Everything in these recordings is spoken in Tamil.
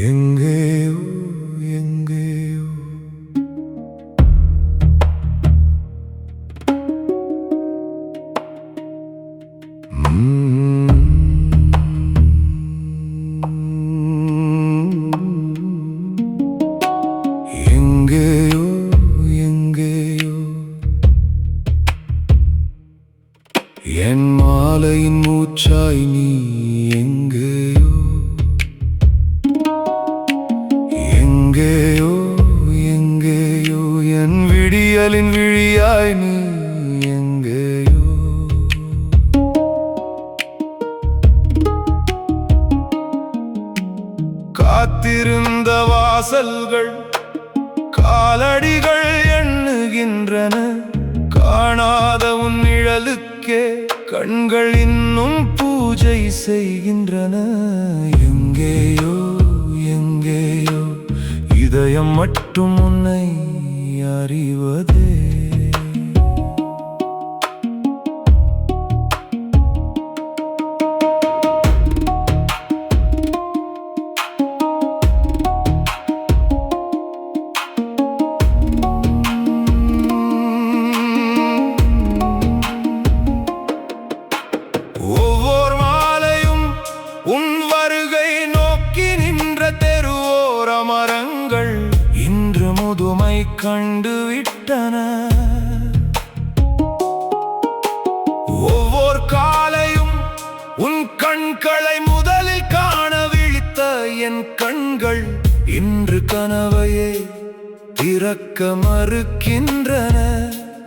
எங்கேயோ எங்கேயோ எங்கேயோ எங்கேயோ என் மாலையின் மூச்சாய் நீ எங்கேயோ எங்கேயோ எங்கேயோ என் விடியலின் விழியாய் நீ எங்கேயோ காத்திருந்த வாசல்கள் காலடிகள் எண்ணுகின்றன காணாத உன் நிழலுக்கே கண்கள் இன்னும் பூஜை செய்கின்றன எங்கேயோ எங்கேயோ இதயம் மட்டும் உன்னை அறிவதே ஒவ்வொரு மாலையும் உன் வருகை நோக்கி நின்ற தெருவோர மரங்கள் இன்று முதுமை கண்டு விட்டன ஒவ்வொரு காலையும் உன் கண்களை முதலில் காண விழித்த என் கண்கள் இன்று கனவையே திறக்க மறுக்கின்றன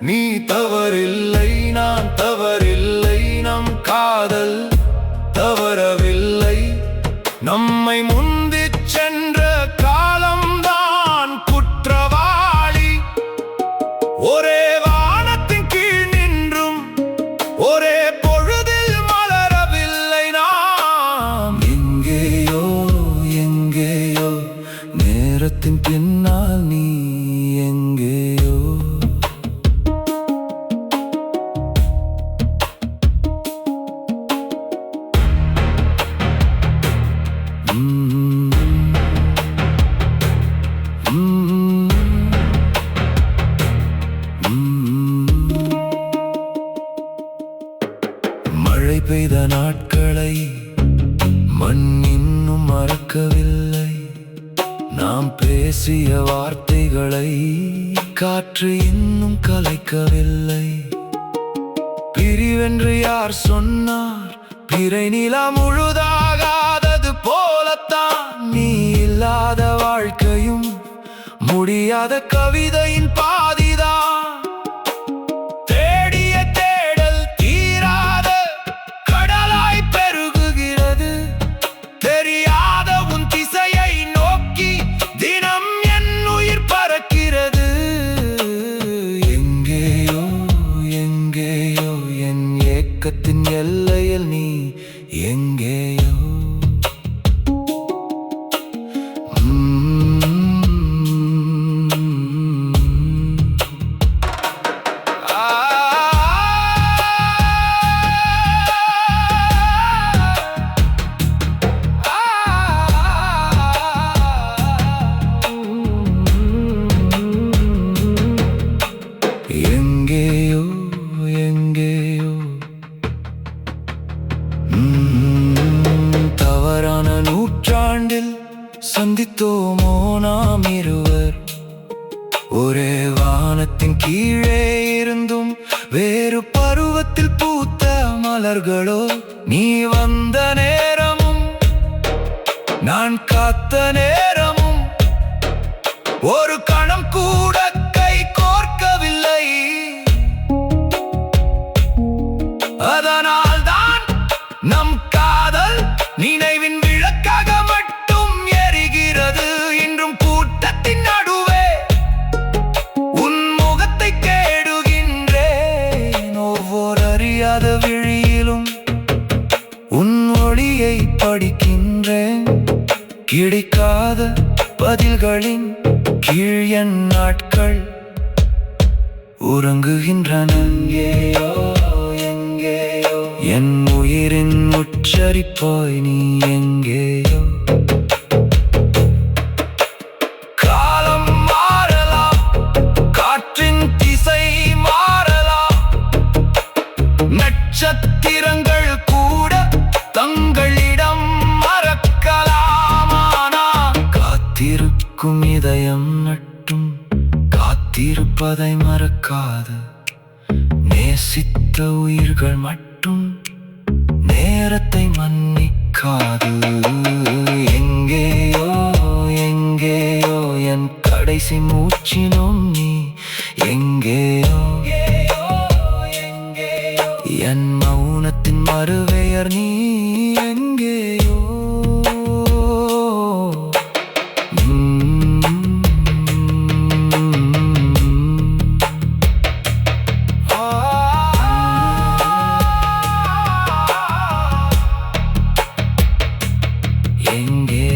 நீ தவறில்லை நான் தவறில்லை நம் காதல் தவறவில்லை நம்மை முந்திச் சென்ற காலம்தான் குற்றவாளி ஒரே வானத்தின் கீழ் நின்றும் ஒரே பொழுதில் மலரவில்லை நாம் எங்கேயோ எங்கேயோ நேரத்தின் பின்னால் நீ எங்கேயோ மழை பெய்த நாட்களை மண் இன்னும் மறக்கவில்லை நாம் பேசிய வார்த்தைகளை காற்று இன்னும் கலைக்கவில்லை பிரிவென்று யார் சொன்னார் பிறை நிலா முழுதாகாதது போலத்தான் நீ இல்லாத வாழ்க்கையும் முடியாத கவிதையின் பாதிதான் தேடிய தேடல் தீராத கடலாய் பெருகுகிறது தெரியாத உன் திசையை நோக்கி தினம் என் உயிர் பறக்கிறது எங்கேயோ எங்கேயோ என் ஏக்கத்தின் எல்லையில் நீ எங்கேயோ எங்கேயோ எங்கேயோ தவறான நூற்றாண்டில் சந்தித்தோமோ நாம் இருவர் ஒரே வானத்தின் கீழே இருந்தும் வேறு பருவத்தில் பூத்த மலர்களோ நீ வந்த நேரமும் நான் காத்த நேரமும் ஒரு கணம் கூட கை கோர்க்கவில்லை அதனால்தான் நம் காதல் நினைவின் விளக்காக மட்டும் எரிகிறது இன்றும் கூட்டத்தின் நடுவே உன் முகத்தை தேடுகின்றேன் ஒவ்வொரு அறியாத விழியிலும் உன் ஒளியை படிக்கின்றேன் கிடைக்காத பதில்களின் கீழ் என் நாட்கள் உறங்குகின்றன. எங்கேயோ எங்கேயோ என் உயிரின் உச்சரிப்பாய் நீ எங்கேயோ. காலம் மாறலாம், காற்றின் திசை மாறலாம், நட்சத்திரங்கள் கூட தங்களிடம் மறக்கலாம். ஆனால் காத்திருக்கும் இதயம் மட்டும் காத்திருப்பதை மறக்காது. நேசித்த உயிர்கள் மட்டும் நேரத்தை மன்னிக்காது. எங்கேயோ எங்கேயோ என் கடைசி மூச்சினும் நீ எங்கேயோ. என் மௌனத்தின் மறுபெயர் நீ எங்கேயோ. எங்கே